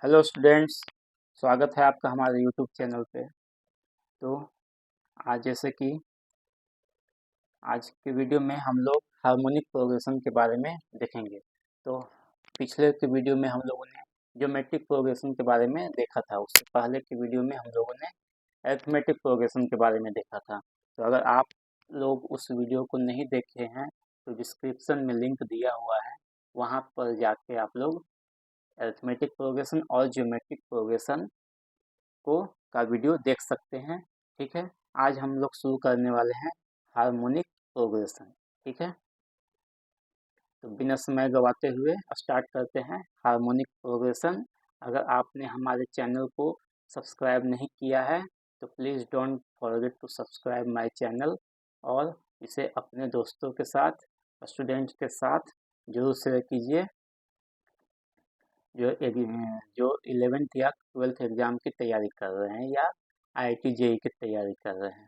Hello students, स्वागत है आपका हमारे यूट्यूब चैनल पे। तो आज जैसे कि आज के वीडियो में हम लोग हार्मोनिक प्रोग्रेशन के बारे में देखेंगे। तो पिछले के वीडियो में हम लोगों ने ज्योमेट्रिक प्रोग्रेशन के बारे में देखा था। उससे पहले के वीडियो में हम लोगों ने अरिथमेटिक प्रोग्रेशन के बारे में देखा था। तो अगर आप लोग उस वीडियो को नहीं देखे हैं तो डिस्क्रिप्शन में लिंक दिया हुआ है, वहाँ पर जाके आप लोग अरिथमेटिक प्रोग्रेशन और ज्योमेट्रिक प्रोग्रेशन को का वीडियो देख सकते हैं। ठीक है, आज हम लोग शुरू करने वाले हैं हार्मोनिक प्रोग्रेशन। ठीक है, तो बिना समय गवाते हुए स्टार्ट करते हैं हार्मोनिक प्रोग्रेशन। अगर आपने हमारे चैनल को सब्सक्राइब नहीं किया है तो please don't forget to subscribe my channel और इसे अपने दोस्तों के साथ, स्टूडेंट्स के साथ जरूर शेयर कीजिए जो जो 11th या 12th एग्ज़ाम की तैयारी कर रहे हैं या IIT जेई की तैयारी कर रहे हैं।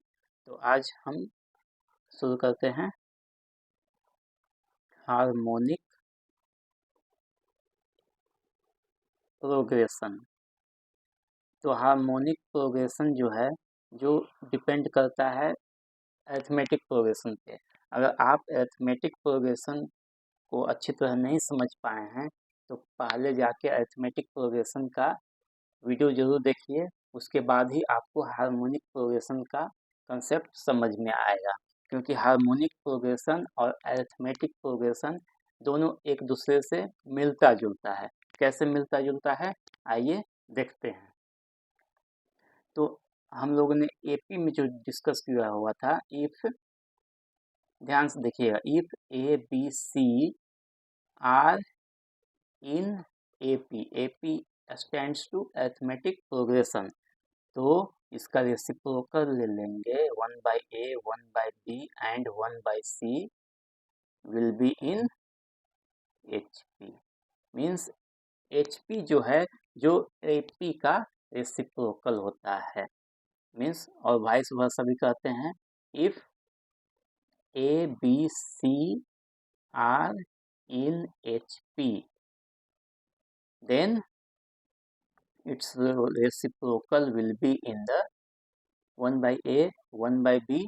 तो आज हम शुरू करते हैं हार्मोनिक प्रोग्रेशन। तो हार्मोनिक प्रोग्रेशन जो है, जो डिपेंड करता है अरिथमेटिक प्रोग्रेशन पे। अगर आप अरिथमेटिक प्रोग्रेशन को अच्छी तरह नहीं समझ पाए हैं तो पहले जाके अरिथमेटिक प्रोग्रेशन का वीडियो जरूर देखिए, उसके बाद ही आपको हार्मोनिक प्रोग्रेशन का कंसेप्ट समझ में आएगा। क्योंकि हार्मोनिक प्रोग्रेशन और अरिथमेटिक प्रोग्रेशन दोनों एक दूसरे से मिलता जुलता है। कैसे मिलता जुलता है, आइए देखते हैं। तो हम लोगों ने एपी में जो डिस्कस किया हुआ था, इफ, ध्यान से देखिएगा, if A B C are in AP, AP stands to arithmetic progression, तो इसका रेसिप्रोकल ले लेंगे 1/a 1/b and 1/c will be in HP। Means HP जो है, जो AP का रेसिप्रोकल होता है। मीन्स और वाइस वर्सा भी कहते हैं। If ABC are in HP then its reciprocal will be in the 1/a 1/b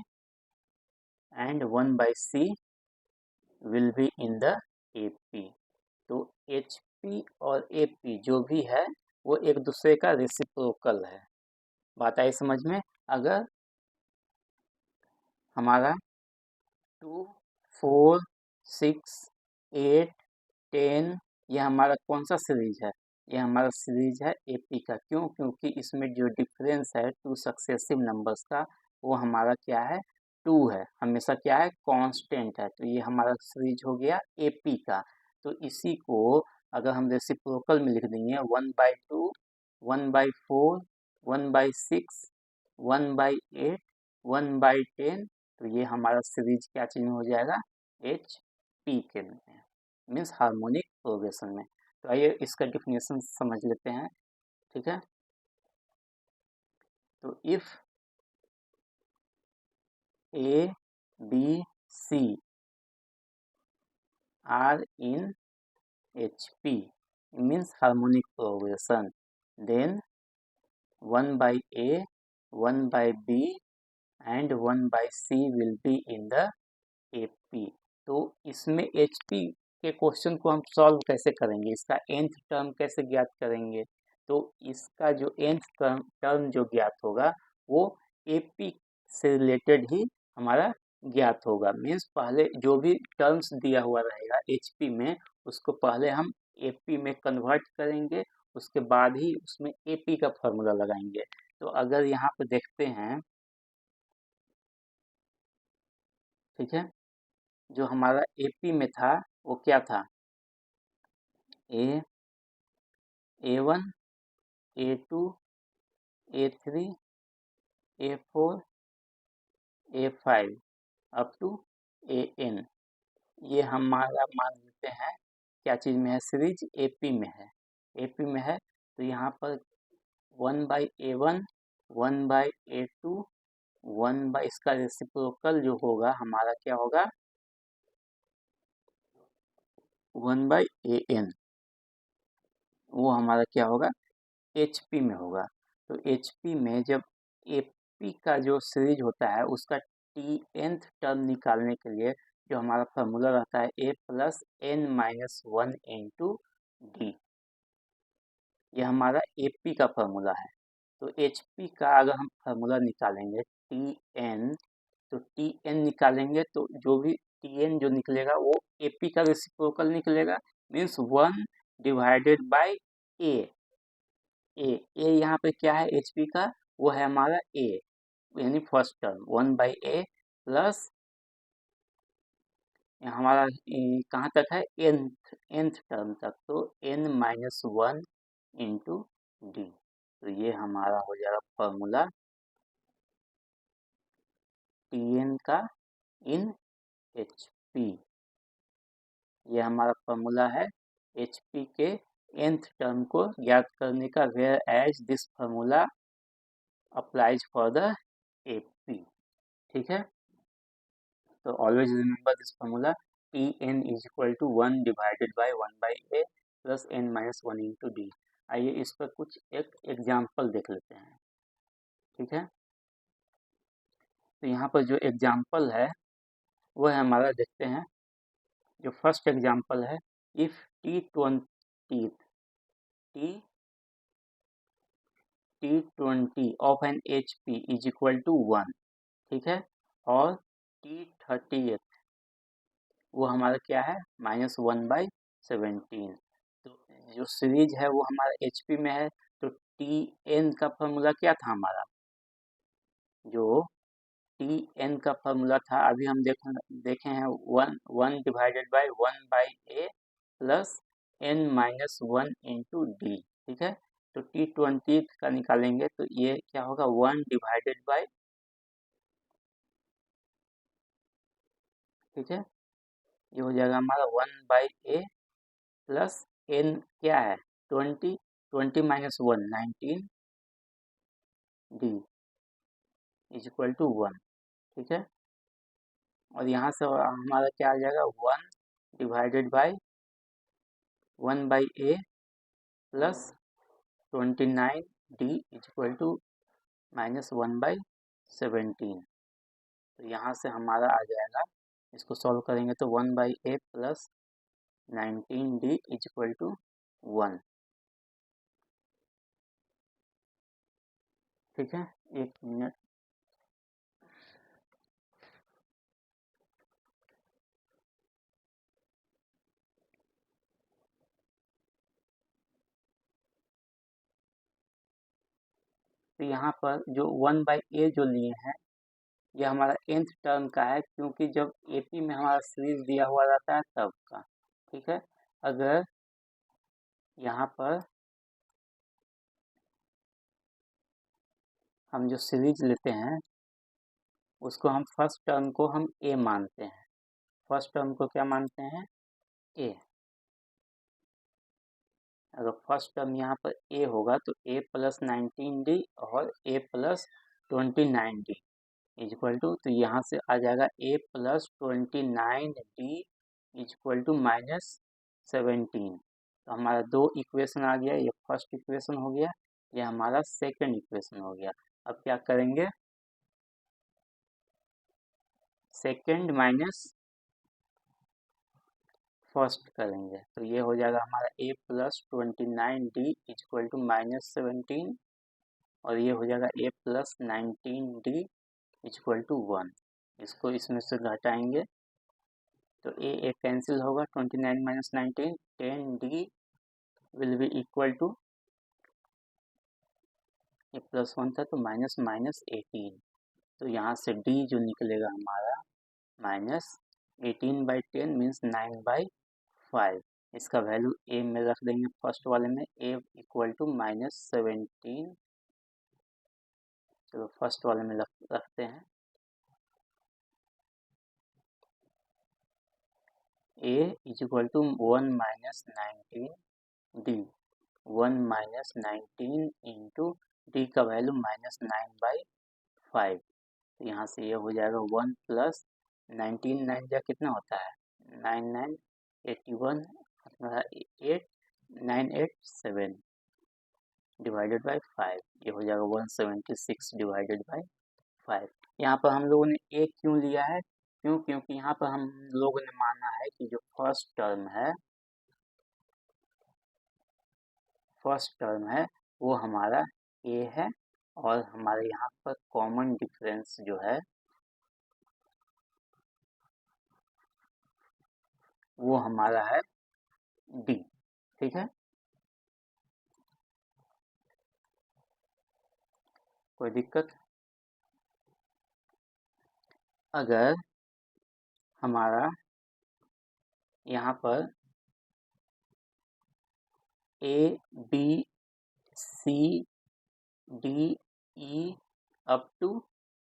and 1/c will be in the AP। तो HP और AP जो भी है वो एक दूसरे का रेसिप्रोकल है। बात आई समझ में? अगर हमारा 2 4 6 8 10 यह हमारा कौन सा सीरीज है? यह हमारा सीरीज है AP का। क्यों? क्योंकि इसमें जो डिफरेंस है टू सक्सेसिव नंबर्स का, वो हमारा क्या है? 2 है। हमेशा क्या है? कांस्टेंट है। तो ये हमारा सीरीज हो गया AP का। तो इसी को अगर हम रेसिप्रोकल में लिख देंगे 1/2 1/4 1/6 1/8 1/10, तो ये हमारा सीरीज क्या चीज में हो जाएगा? HP के में, मीन्स हार्मोनिक प्रोग्रेशन में। तो आइए इसका डिफिनेशन समझ लेते हैं। ठीक है, तो if A B C are in HP means harmonic progression, then 1/a 1/b and 1/c will be in the AP। तो इसमें HP के क्वेश्चन को हम सॉल्व कैसे करेंगे? इसका nth टर्म कैसे ज्ञात करेंगे? तो इसका जो nth टर्म जो ज्ञात होगा वो AP से रिलेटेड ही हमारा ज्ञात होगा। मीन्स पहले जो भी टर्म्स दिया हुआ रहेगा HP में, उसको पहले हम AP में कन्वर्ट करेंगे, उसके बाद ही उसमें AP का फॉर्मूला लगाएंगे। तो अगर यहाँ पे देखते हैं, ठीक है, जो हमारा AP में था वो क्या था? A1 A2 A3 A4 A5 up to AN। ये हमारा मान लेते हैं क्या चीज़ में है? सीरीज AP में है। AP में है तो यहाँ पर 1/A1 1/A2 इसका रेसिप्रोकल जो होगा हमारा क्या होगा? 1/AN, वो हमारा क्या होगा? HP में होगा। तो HP में जब AP का जो सीरीज होता है उसका Tnth टर्म निकालने के लिए जो हमारा फार्मूला रहता है A plus n minus 1 into D, यह हमारा AP का फार्मूला है। तो HP का अगर हम फार्मूला निकालेंगे Tn, तो Tn निकालेंगे तो जो भी Tn जो निकलेगा वो AP का रेसिप्रोकल निकलेगा, मीन्स 1 डिवाइडेड बाय A। ए यहाँ पे क्या है HP का, वो है हमारा A, यानी फर्स्ट टर्म 1/A प्लस हमारा कहाँ तक है nth टर्म तक, तो n माइनस 1 इंटू डी। तो ये हमारा हो जाएगा फॉर्मूला Tn का इन HP। ये हमारा फॉर्मूला है HP के nth टर्म को ज्ञात करने का, where as this formula applies for the AP। ठीक है, तो always remember this formula Tn is equal to 1 divided by 1/A plus n minus 1 into D. आइए इस पर कुछ एक एग्जाम्पल देख लेते हैं। ठीक है, तो यहाँ पर जो एग्जाम्पल है वो है हमारा, देखते हैं। जो फर्स्ट एग्जाम्पल है, if T20 of an HP is equal to 1। ठीक है, और T30 वो हमारा क्या है, -1/17। तो जो सीरीज है वो हमारा HP में है। तो Tn का फॉर्मूला क्या था हमारा, जो Tn का फॉर्मूला था अभी हम देखे हैं, 1 divided by 1/A plus n minus 1 into D. ठीक है, तो T20 का निकालेंगे तो ये क्या होगा, 1 डिवाइडेड बाय, ठीक है, ये हो जाएगा हमारा 1/A प्लस n क्या है 20, 20 minus 1 19 D is equal to 1। ठीक है, और यहाँ से हमारा क्या आ जाएगा, 1 divided by 1/A plus 29 D is equal to -1/17। तो यहाँ से हमारा आ जाएगा, इसको सॉल्व करेंगे तो 1/A plus 19 D is equal to 1। ठीक है, एक मिनट। तो यहाँ पर जो 1/A जो लिए हैं, यह हमारा nth टर्म का है, क्योंकि जब AP में हमारा सीरीज दिया हुआ रहता है तब का। ठीक है, अगर यहाँ पर हम जो सीरीज लेते हैं उसको हम फर्स्ट टर्म को हम A मानते हैं, फर्स्ट टर्म को क्या मानते हैं, A। अगर फर्स्ट टर्म यहाँ पर A होगा तो A प्लस 19D और A plus 29D is equal to, तो यहाँ से आ जाएगा A plus 29D is equal to -17। तो हमारा दो इक्वेशन आ गया, ये फर्स्ट इक्वेशन हो गया, ये हमारा सेकंड इक्वेशन हो गया। अब क्या करेंगे, सेकंड माइनस फर्स्ट करेंगे, तो ये हो जाएगा हमारा A plus 29D is equal to -17, और ये हो जाएगा A plus 19D is equal to 1। इसको इसमें से घटाएंगे तो A कैंसिल होगा, 29 minus 19, 10D will be equal to, ये +1 था तो माइनस माइनस 18। तो यहाँ से D जो निकलेगा हमारा -18/10 मीन्स 9/5। इसका वैल्यू A में रख देंगे, फर्स्ट वाले में A इक्वल टू -17। चलो फर्स्ट वाले में रखते हैं, A is equal to 1 minus 19 D, 1 minus 19 into D का वैल्यू -9/5। तो यहाँ से ये हो जाएगा 1 प्लस 19, 9 जा कितना होता है, 9 9 81, 8 9 8 7, डिवाइडेड बाई 5, ये हो जाएगा 176 डिवाइडेड बाई 5। यहाँ पर हम लोगों ने ए क्यों लिया है? क्योंकि यहाँ पर हम लोगों ने माना है कि जो फर्स्ट टर्म है वो हमारा ए है, और हमारे यहाँ पर कॉमन डिफरेंस जो है वो हमारा है डी। ठीक है, कोई दिक्कत? अगर हमारा यहाँ पर A B C D E up to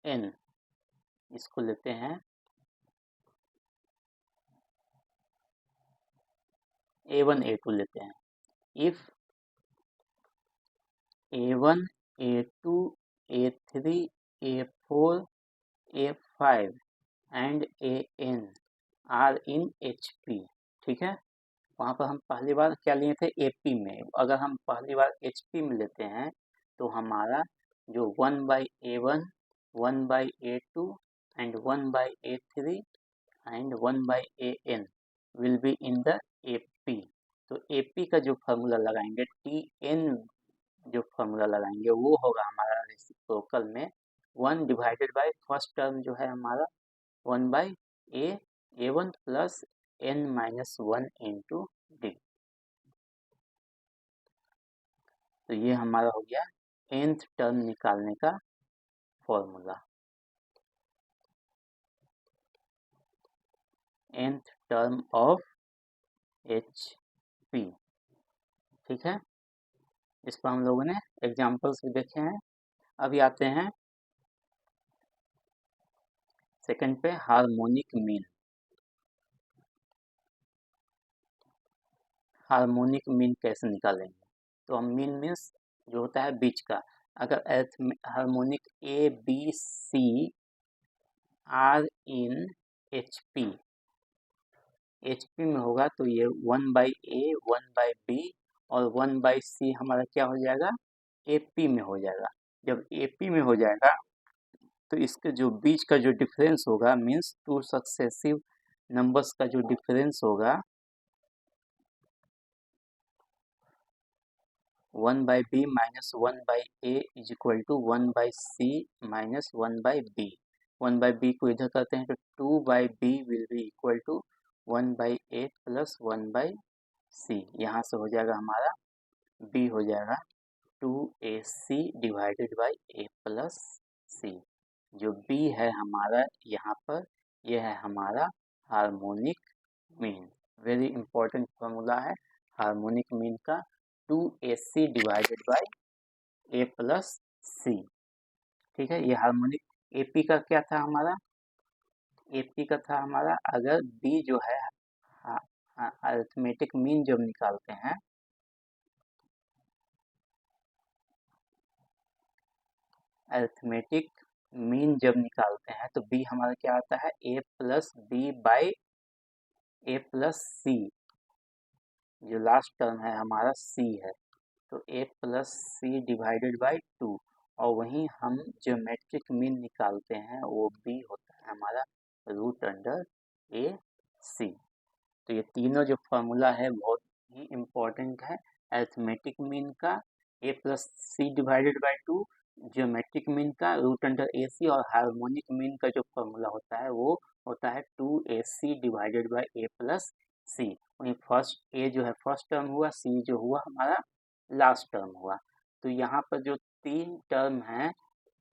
N, इसको लेते हैं A1 A2 लेते हैं। If A1 A2 A3 A4 A5 and AN are in HP। ठीक है, वहाँ पर हम पहली बार क्या लिए थे? AP में। अगर हम पहली बार HP में लेते हैं तो हमारा जो 1/A1 1/A2 and 1/A3 and 1/AN will be in the AP। तो AP का जो फॉर्मूला लगाएंगे, TN जो फॉर्मूला लगाएंगे वो होगा हमारा रेसिप्रोकल में 1 डिवाइडेड बाय फर्स्ट टर्म जो है हमारा 1/A1 plus N-1 into D. तो ये हमारा हो गया nth टर्म निकालने का formula, nth term of HP। ठीक है, इस पर हम लोगों ने एग्जांपल्स भी देखे हैं। अभी आते हैं सेकंड पे, हार्मोनिक मीन। हार्मोनिक मीन कैसे निकालेंगे? तो हम मीन मीन्स जो होता है बीच का। अगर harmonic A B C are in HP, HP में होगा तो ये 1/A 1/B और 1/C हमारा क्या हो जाएगा? AP में हो जाएगा। जब AP में हो जाएगा तो इसके जो बीच का जो डिफरेंस होगा, मीन्स टू सक्सेसिव नंबर्स का जो डिफरेंस होगा 1/B minus 1/A is equal to 1/C minus 1/B। 1/B को इधर करते हैं तो 2/B will be equal to 1/A plus 1/C। यहाँ से हो जाएगा हमारा B हो जाएगा 2AC divided by A plus C। जो B है हमारा यहाँ पर, यह है हमारा harmonic mean. Very important formula है हार्मोनिक मीन का, 2AC divided by A plus C। ठीक है, ये हार्मोनिक AP का क्या था हमारा? AP का था हमारा, अगर B जो है अरिथमेटिक मीन जब निकालते हैं, अरिथमेटिक मीन जब निकालते हैं तो B हमारा क्या आता है? A plus B by A plus C। जो लास्ट टर्म है हमारा C है, तो A plus C divided by 2। और वहीं हम ज्योमेट्रिक मीन निकालते हैं वो B होता है हमारा रूट अंडर AC। तो ये तीनों जो फॉर्मूला है बहुत ही इम्पोर्टेंट है। अरिथमेटिक मीन का A plus C divided by 2, geometric mean का रूट अंडर AC, और हार्मोनिक मीन का जो फॉर्मूला होता है वो होता है 2AC divided by A plus C। वहीं फर्स्ट A जो है फर्स्ट टर्म हुआ, C जो हुआ हमारा लास्ट टर्म हुआ। तो यहाँ पर जो तीन टर्म हैं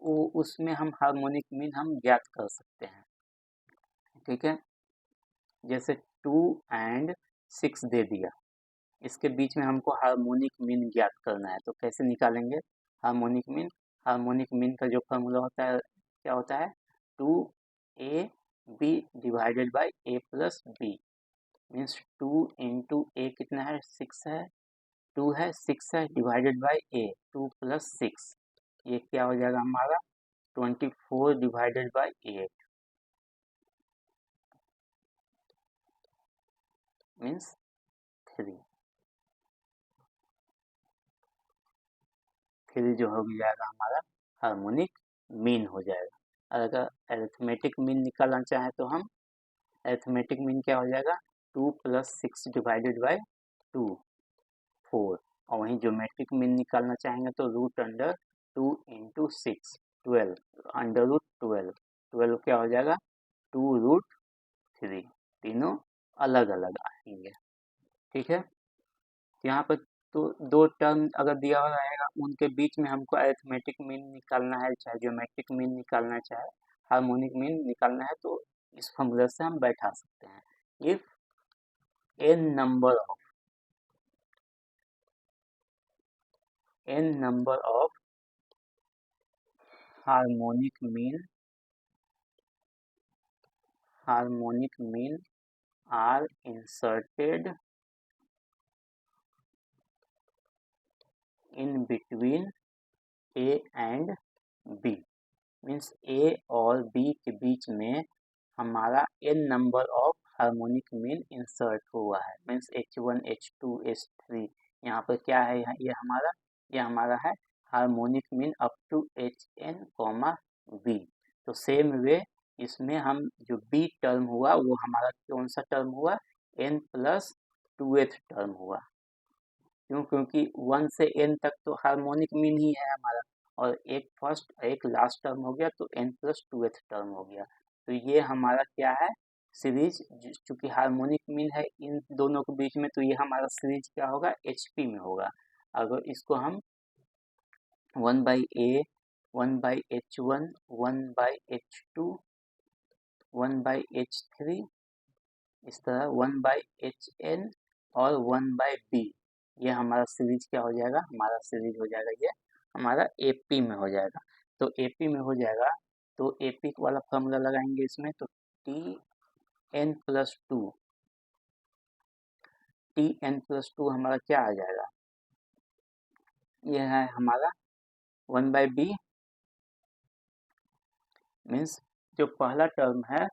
वो उसमें हम हार्मोनिक मीन हम ज्ञात कर सकते हैं। ठीक है, जैसे 2 एंड 6 दे दिया, इसके बीच में हमको हार्मोनिक मीन ज्ञात करना है, तो कैसे निकालेंगे हार्मोनिक मीन? हार्मोनिक मीन का जो फॉर्मूला होता है क्या होता है? 2AB divided by A plus B। Means 2 into A कितना है? 6 है, 2 है, 6 है, डिवाइडेड बाई A 2 प्लस 6, ये क्या हो जाएगा हमारा? 24 डिवाइडेड बाई 8 मीन्स 3। 3 जो हो जाएगा हमारा हार्मोनिक मीन हो जाएगा। अगर अरिथमेटिक मीन निकालना चाहें तो हम अरिथमेटिक मीन क्या हो जाएगा 2 + 6 डिवाइडेड बाय 2 4। और वहीं ज्योमेट्रिक मीन निकालना चाहेंगे तो √2 × 6 12 √12 12 क्या हो जाएगा 2√3। तीनों अलग अलग आएंगे। ठीक है, यहाँ पर तो दो टर्म अगर दिया हुआ रहेगा उनके बीच में हमको अरिथमेटिक मीन निकालना है, चाहे ज्योमेट्रिक मीन निकालना है, चाहे हार्मोनिक मीन निकालना है, तो इस फॉर्मूला से हम बैठा सकते हैं। If n number of harmonic mean are inserted in between A and B, means A और B के बीच में हमारा n number of harmonic mean insert हुआ है, मीन्स H1 H2 H3। यहाँ पर क्या है, ये हमारा है harmonic mean up to Hn, B। तो सेम वे इसमें हम जो B टर्म हुआ वो हमारा कौन सा टर्म हुआ, n + 2th टर्म हुआ। क्यों, क्योंकि 1 से n तक तो हार्मोनिक मीन ही है हमारा, और एक फर्स्ट एक लास्ट टर्म हो गया तो n + 2th टर्म हो गया। तो ये हमारा क्या है सीरीज, चूंकि हार्मोनिक मीन है इन दोनों के बीच में, तो ये हमारा सीरीज क्या होगा HP में होगा। अगर इसको हम 1/A 1/H1 1/H2 1/H3 इस तरह 1/Hn और 1/B, ये हमारा सीरीज क्या हो जाएगा, हमारा सीरीज हो जाएगा ये हमारा AP में हो जाएगा। तो AP में हो जाएगा तो AP वाला फॉर्मूला लगाएंगे इसमें, तो Tn + 2 हमारा क्या आ जाएगा, ये है हमारा 1/B, मीन्स जो पहला टर्म है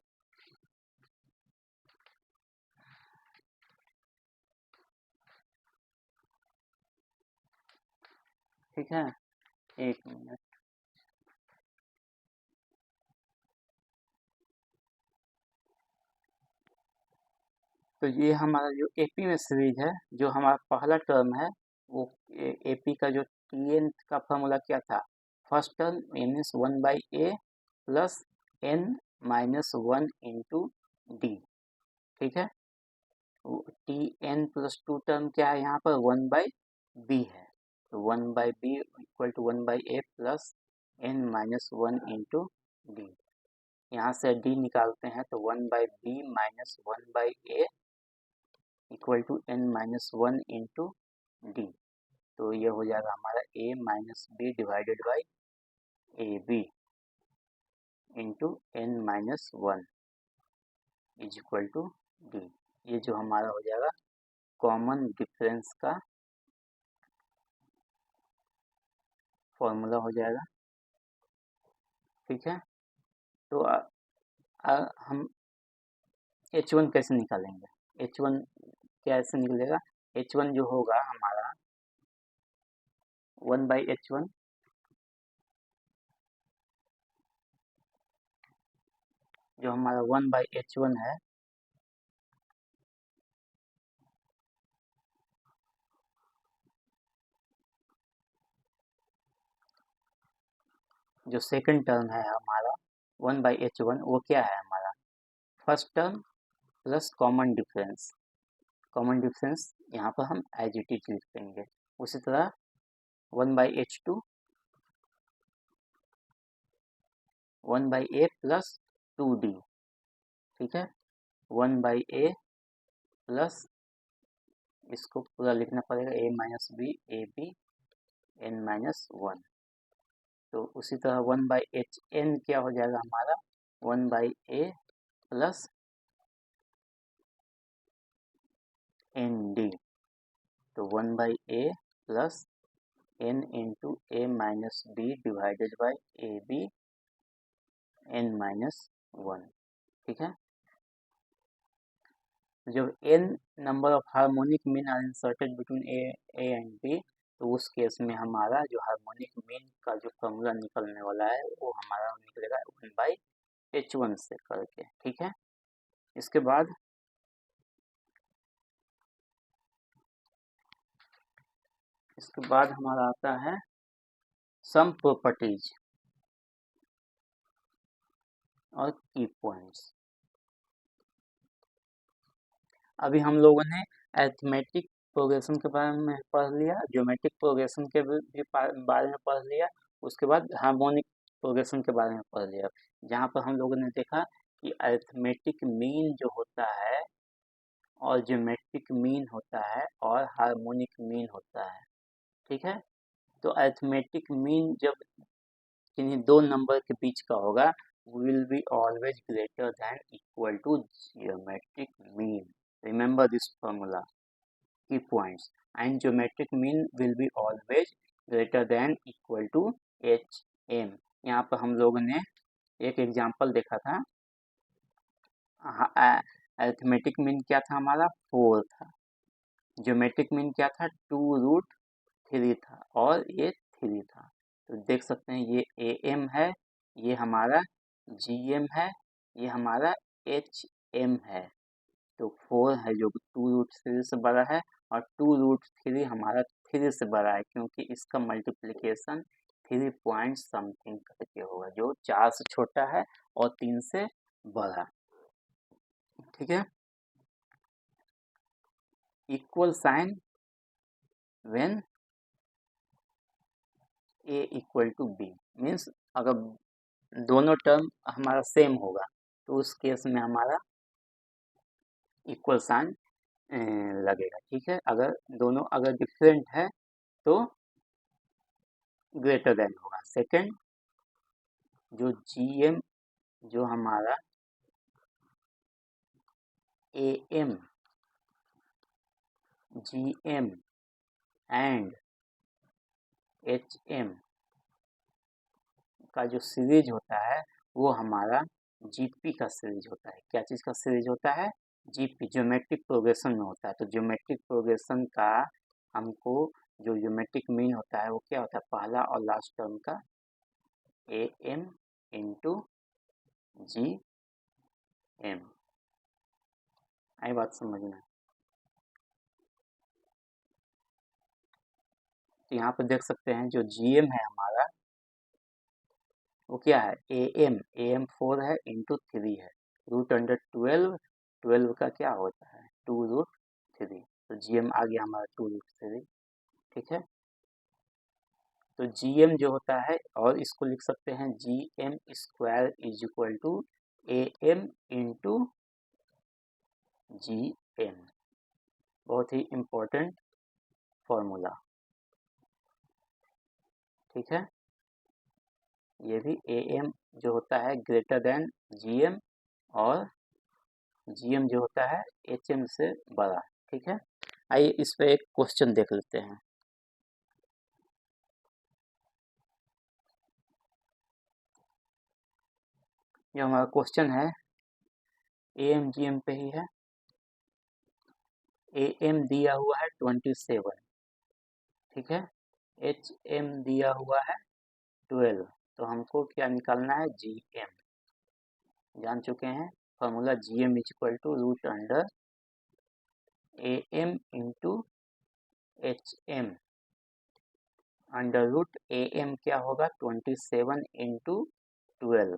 ठीक है, एक मिनट, तो ये हमारा जो AP में सीरीज है, जो हमारा पहला टर्म है वो AP का जो Tn का फॉर्मूला क्या था, first term means 1/A + n - 1 × D। ठीक है, Tn + 2 टर्म क्या है यहाँ पर 1/B है, तो 1/B = 1/A + n - 1 × D। यहाँ से D निकालते हैं तो 1/B - 1/A = n - 1 × D। तो ये हो जाएगा हमारा A - B divided by AB × n - 1 = D। ये जो हमारा हो जाएगा कॉमन डिफरेंस का फॉर्मूला हो जाएगा। ठीक है, तो हम H1 कैसे निकालेंगे, H1 कैसे निकलेगा, H1 जो होगा हमारा 1/H1 जो हमारा 1/H1 है, जो सेकंड टर्म है हमारा 1/H1 वो क्या है हमारा first term plus common difference. Common difference यहाँ पर हम एज इट इज लिख देंगे। उसी तरह 1/H2 1/A + 2D। ठीक है, 1/A प्लस इसको पूरा लिखना पड़ेगा A - B AB n - 1। तो उसी तरह 1/Hn क्या हो जाएगा हमारा 1/A + ND। तो 1/A + n × A - B divided by AB n - 1। ठीक है, जब n number of harmonic mean are inserted between A and B, तो उस केस में हमारा जो हार्मोनिक का जो फॉर्मूला निकलने वाला है वो हमारा निकलेगा 1/h1 से करके, ठीक है। इसके बाद हमारा आता है सम प्रॉपर्टीज और की पॉइंट्स। अभी हम लोगों ने अरिथमेटिक प्रोग्रेशन के बारे में पढ़ लिया, ज्योमेट्रिक प्रोग्रेशन के भी बारे में पढ़ लिया, उसके बाद हार्मोनिक प्रोग्रेशन के बारे में पढ़ लिया, जहाँ पर हम लोगों ने देखा कि अरिथमेटिक मीन जो होता है और ज्योमेट्रिक मीन होता है और हार्मोनिक मीन होता है, ठीक है। तो अरिथमेटिक मीन जब किन्हीं दो नंबर के बीच का होगा, will be always greater than equal to geometric mean. Remember this formula, key points. And geometric mean will be always greater than equal to HM. यहाँ पर हम लोगों ने एक एग्जाम्पल देखा था, अरिथमेटिक मीन क्या था हमारा 4 था, ज्योमेट्रिक मीन क्या था 2√3 था और ये 3 था। तो देख सकते हैं ये AM है, ये हमारा GM है, ये हमारा HM है। तो 4 है जो 2√3 से बड़ा है और 2√3 हमारा 3 से बड़ा है, क्योंकि इसका मल्टीप्लिकेशन 3 पॉइंट समथिंग करके होगा, जो 4 से छोटा है और 3 से बड़ा, ठीक है। Equal sign when A equal to B means अगर दोनों टर्म हमारा सेम होगा तो उस केस में हमारा इक्वल साइन लगेगा, ठीक है। अगर दोनों अगर डिफरेंट है तो ग्रेटर देन होगा। सेकंड, जो GM जो हमारा AM, GM एंड HM का जो सीरीज होता है वो हमारा GP का सीरीज होता है। क्या चीज़ का सीरीज होता है? GP, ज्योमेट्रिक प्रोग्रेशन में होता है। तो ज्योमेट्रिक प्रोग्रेशन का हमको जो ज्योमेट्रिक मीन होता है वो क्या होता है? पहला और लास्ट टर्म का AM इंटू GM। आई बात समझ में? तो यहाँ पर देख सकते हैं जो GM है हमारा वो क्या है? AM 4 है इंटू 3 है, √12, 12 का क्या होता है? 2√3। तो GM आ गया हमारा 2√3, ठीक है। तो GM जो होता है, और इसको लिख सकते हैं GM square is equal to AM into GM। बहुत ही इम्पोर्टेंट फॉर्मूला, ठीक है। ये भी AM जो होता है ग्रेटर देन GM और GM जो होता है HM से बड़ा, ठीक है। आइए इस पे एक क्वेश्चन देख लेते हैं। जो हमारा क्वेश्चन है AM GM पे ही है। AM दिया हुआ है 27, ठीक है। HM दिया हुआ है 12। तो हमको क्या निकालना है? GM जान चुके हैं, formula GM is equal to √AM into HM। √AM क्या होगा? 27 इंटू 12।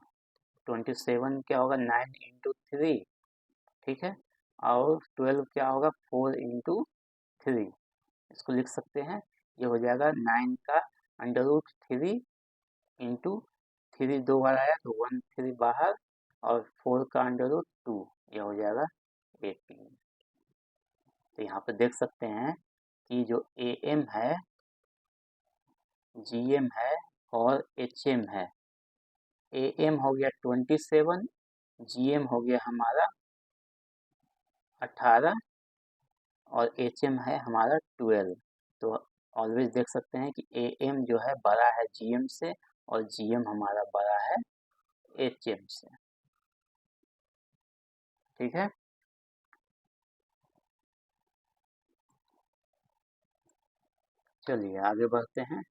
27 क्या होगा? 9 इंटू 3, ठीक है। और 12 क्या होगा? 4 इंटू 3। इसको लिख सकते हैं, ये हो जाएगा 9 का √3 इंटू 3 दो बार आया तो 1 3 बाहर, और 4 का √2, ये हो जाएगा 18। तो यहाँ पे देख सकते हैं कि जो AM है, GM है और HM है। AM हो गया 27, GM हो गया हमारा 18 और HM है हमारा 12। तो ऑलवेज देख सकते हैं कि AM जो है बड़ा है GM से और GM हमारा बड़ा है HM से, ठीक है। चलिए आगे बढ़ते हैं।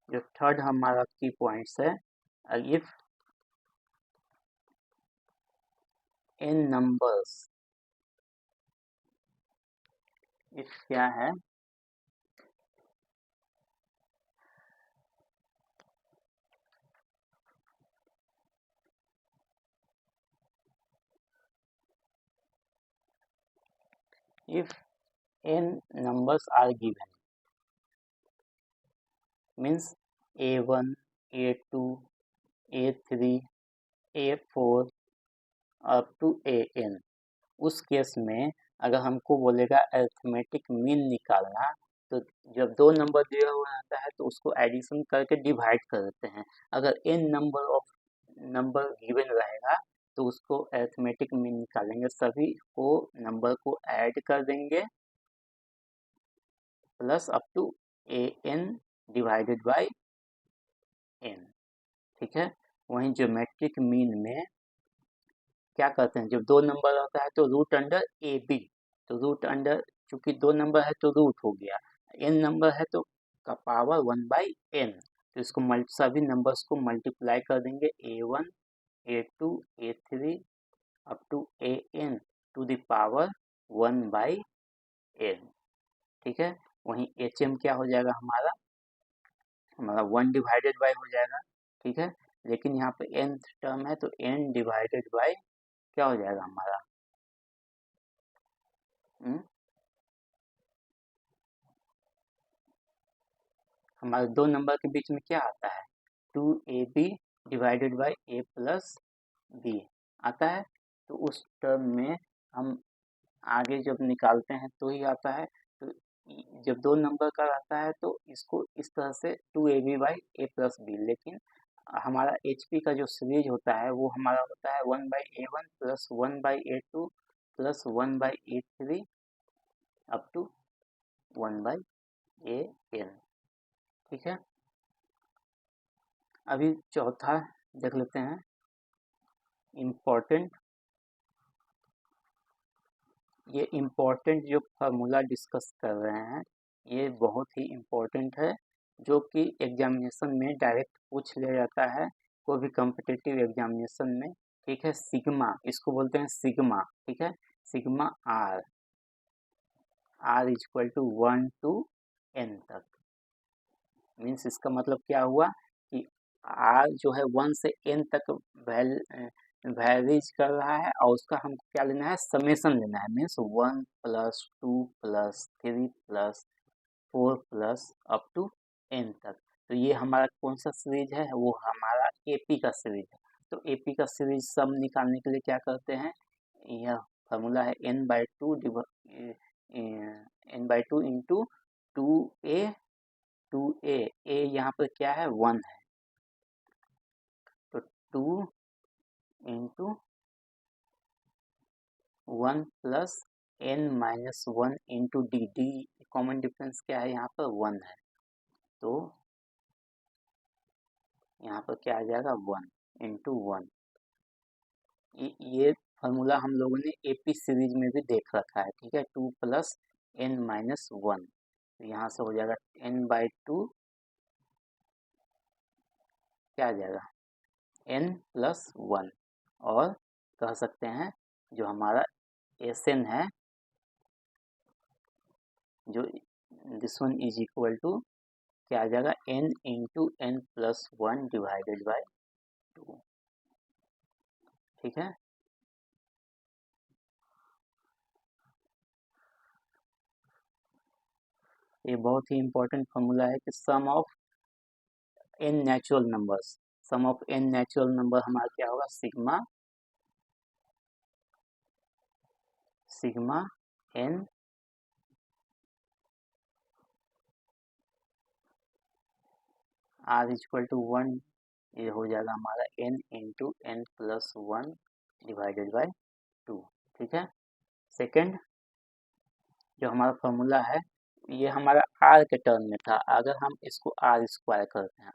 जो थर्ड हमारा की पॉइंट्स है, इफ इन नंबर्स, इफ क्या है, if n numbers are given, means a1, a2, a3, a4 up to an, उस केस में अगर हमको बोलेगा अरिथमेटिक मीन निकालना, तो जब दो नंबर दिया हुआ रहता है तो उसको एडिशन करके डिवाइड कर देते हैं। अगर n नंबर गिवन रहेगा तो उसको अरिथमेटिक मीन निकालेंगे, सभी को नंबर को ऐड कर देंगे plus up to an divided by n। ठीक है, वहीं ज्योमेट्रिक मीन में क्या करते हैं, जब दो नंबर रहता है तो रूट अंडर ए बी, तो रूट अंडर, चूंकि दो नंबर है तो रूट हो गया, n नंबर है तो का पावर 1/n, तो इसको सभी नंबर्स को मल्टीप्लाई कर देंगे, a1, a2, a3 up to an to the power 1/n। ठीक है, वहीं hm क्या हो जाएगा हमारा 1 डिवाइडेड बाय हो जाएगा। ठीक है, लेकिन यहाँ पे nth टर्म है तो n डिवाइडेड बाय क्या हो जाएगा हमारे दो नंबर के बीच में क्या आता है, 2ab divided by a plus B आता है, तो उस टर्म में हम आगे जब निकालते हैं तो ही आता है। तो जब दो नंबर का रहता है तो इसको इस तरह से 2ab by A plus B, लेकिन हमारा HP का जो सीरीज होता है वो हमारा होता है 1/a1 plus 1/a2 plus 1/a3 up to 1/an। ठीक है, अभी चौथा देख लेते हैं, इम्पोर्टेंट, ये इम्पोर्टेंट जो फार्मूला डिस्कस कर रहे हैं ये बहुत ही इम्पोर्टेंट है, जो कि एग्जामिनेशन में डायरेक्ट पूछ लिया जाता है कोई भी कॉम्पिटिटिव एग्जामिनेशन में। ठीक है, सिग्मा, इसको बोलते हैं सिग्मा। ठीक है, sigma R is equal to 1 to n तक, मीन्स इसका मतलब क्या हुआ कि आर जो है 1 से n तक वैरीज कर रहा है और उसका हमको क्या लेना है, समेशन लेना है, means 1 plus 2 plus 3 plus 4 plus up to n तक। तो ये हमारा कौन सा सीरीज है, वो हमारा एपी का सीरीज है। तो एपी का सीरीज सम निकालने के लिए क्या करते हैं, यह फार्मूला है n/2 इंटू 2a यहाँ पर क्या है 1 है, तो 2 into 1 plus n-1 into D common difference क्या है यहाँ पर 1 है, तो यहाँ पर क्या आ जाएगा 1 इंटू 1। ये फार्मूला हम लोगों ने एपी सीरीज में भी देख रखा है। ठीक है, 2 प्लस n-1, तो यहाँ से हो जाएगा n/2 क्या आ जाएगा n प्लस 1, और कह सकते हैं जो हमारा Sn है, जो this one is equal to क्या आ जाएगा n into n plus 1 divided by 2। ठीक है, ये बहुत ही इम्पोर्टेंट फार्मूला है कि sum of n natural numbers, sum of n natural number हमारा क्या होगा, sigma n r equal to 1, ये हो जाएगा हमारा n into n plus 1 divided by 2। ठीक है, सेकेंड जो हमारा फॉर्मूला है ये हमारा r के टर्म में था, अगर हम इसको r स्क्वायर करते हैं,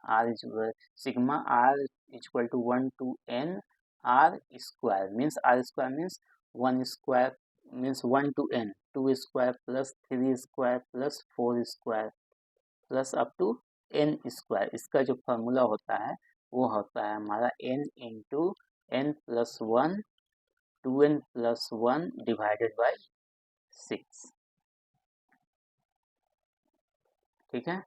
sigma r equal to 1 to n r square, means r square means 1 square means 1 to n, 2 square plus 3 square plus 4 square plus up to N square, इसका जो फार्मूला होता है वो होता है हमारा n into N plus one 2n plus one divided by 6। ठीक है,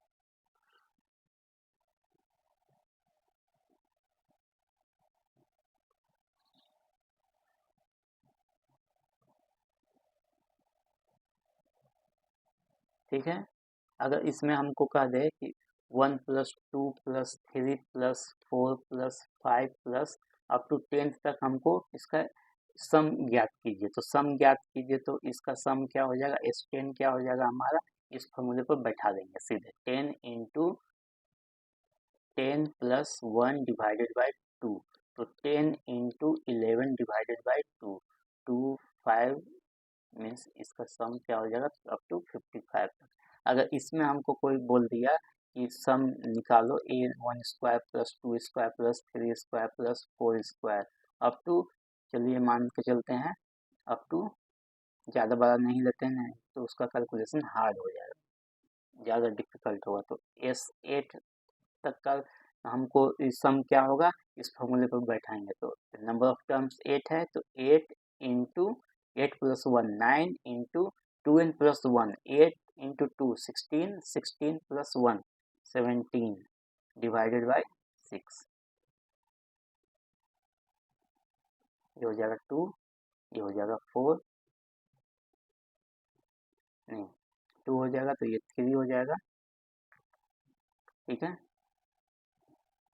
ठीक है। अगर इसमें हमको कह दे कि 1 plus 2 plus 3 plus 4 plus 5 plus up to 10 तक हमको इसका सम ज्ञात कीजिए, तो सम ज्ञात कीजिए तो इसका सम क्या हो जाएगा, S10 क्या हो जाएगा हमारा, इस फॉर्मूले पर बैठा देंगे सीधे 10 into 10 plus one divided by 2, तो 10 इंटू 11 डिवाइडेड बाई 2, 5 मीन्स इसका सम क्या हो जाएगा अप टू 55 तक। अगर इसमें हमको कोई बोल दिया कि सम निकालो a1 square plus 2 square plus 3 square plus 4 square up to, चलिए मान के चलते हैं अप टू, ज़्यादा बड़ा नहीं लेते हैं तो उसका कैलकुलेशन हार्ड हो जाएगा, ज़्यादा डिफिकल्ट होगा। तो S8 तक का हमको सम क्या होगा इस फॉर्मूले पर बैठाएंगे, तो नंबर ऑफ टर्म्स 8 है तो 8 into 8 plus one 9 into 2n plus one 8 into 2 16 16 plus one 17 divided by 6, ये हो जाएगा 2, ये हो जाएगा 4, नहीं 2 हो जाएगा तो ये 3 हो जाएगा, ठीक है,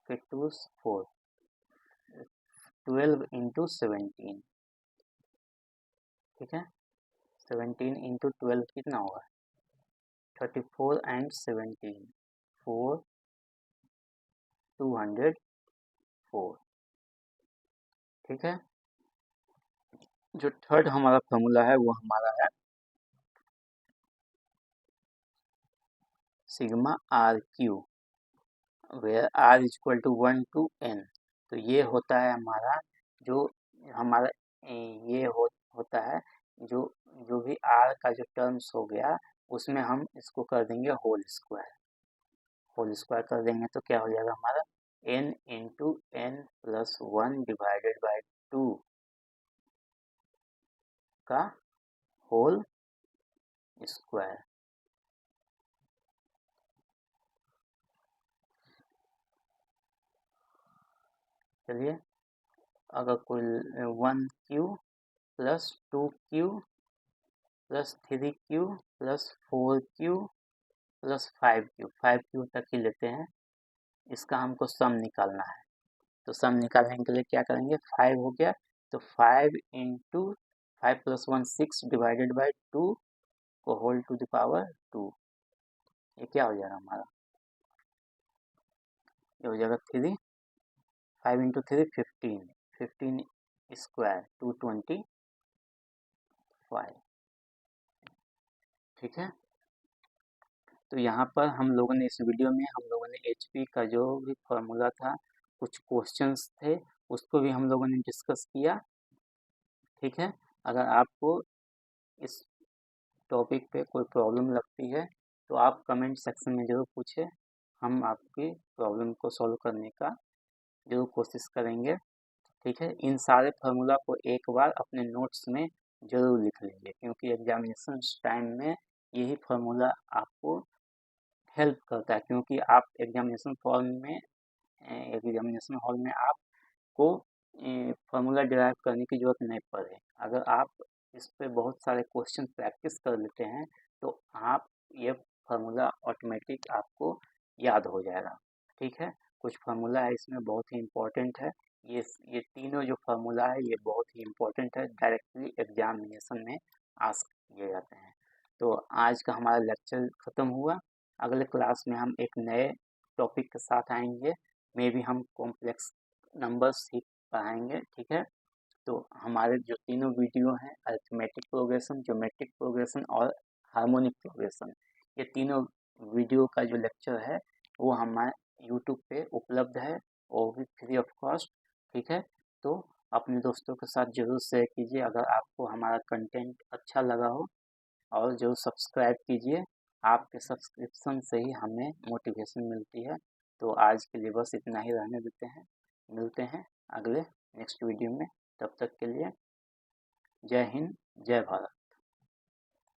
फिर 2 4 12 इंटू 17, ठीक है, 17 इंटू 12 कितना होगा 34 एंड 17 4 204, ठीक है। जो थर्ड हमारा फॉर्मूला है वो हमारा है sigma R cube, where R is equal to 1 to n, तो ये होता है हमारा जो हमारा ये होता है जो जो भी आर का जो टर्म्स हो गया उसमें हम इसको कर देंगे होल स्क्वायर कर देंगे तो क्या हो जाएगा हमारा n into N plus one divided by 2 का होल स्क्वायर। चलिए, अगर कोई 1q plus 2q plus 3q plus 4q plus 5q तक ही लेते हैं, इसका हमको सम निकालना है, तो सम निकालने के लिए क्या करेंगे 5 हो गया तो 5 into 5 plus one 6 divided by 2 को होल टू द पावर 2, ये क्या हो जाएगा हमारा, ये हो जाएगा 3, 5 इंटू 3 15, 15 स्क्वायर 225, ठीक है। तो यहाँ पर हम लोगों ने इस वीडियो में हम लोगों ने HP का जो भी फॉर्मूला था, कुछ क्वेश्चंस थे उसको भी हम लोगों ने डिस्कस किया, ठीक है। अगर आपको इस टॉपिक पे कोई प्रॉब्लम लगती है तो आप कमेंट सेक्शन में ज़रूर पूछें, हम आपकी प्रॉब्लम को सॉल्व करने का ज़रूर कोशिश करेंगे, ठीक है। इन सारे फार्मूला को एक बार अपने नोट्स में ज़रूर लिख लीजिए क्योंकि एग्जामिनेशन टाइम में यही फार्मूला आपको हेल्प करता है, क्योंकि आप एग्जामिनेशन हॉल में आपको फार्मूला डिराइव करने की ज़रूरत नहीं पड़े। अगर आप इस पे बहुत सारे क्वेश्चन प्रैक्टिस कर लेते हैं तो आप ये फार्मूला ऑटोमेटिक आपको याद हो जाएगा, ठीक है। कुछ फार्मूला है इसमें बहुत ही इम्पोर्टेंट है, ये तीनों जो फार्मूला है ये बहुत ही इम्पोर्टेंट है, डायरेक्टली एग्जामिनेशन में आस्क किए जाते हैं। तो आज का हमारा लेक्चर ख़त्म हुआ, अगले क्लास में हम एक नए टॉपिक के साथ आएंगे, मे भी हम कॉम्प्लेक्स नंबर्स सीख पढ़ाएंगे, ठीक है। तो हमारे जो तीनों वीडियो हैं अरिथमेटिक प्रोग्रेशन, ज्योमेट्रिक प्रोग्रेशन और हार्मोनिक प्रोग्रेशन, ये तीनों वीडियो का जो लेक्चर है वो हमारे यूट्यूब पे उपलब्ध है और भी फ्री ऑफ कॉस्ट, ठीक है। तो अपने दोस्तों के साथ ज़रूर शेयर कीजिए अगर आपको हमारा कंटेंट अच्छा लगा हो, और ज़रूर सब्सक्राइब कीजिए आपके सब्सक्रिप्शन से ही हमें मोटिवेशन मिलती है। तो आज के लिए बस इतना ही रहने देते हैं, मिलते हैं अगले नेक्स्ट वीडियो में। तब तक के लिए जय हिंद, जय भारत।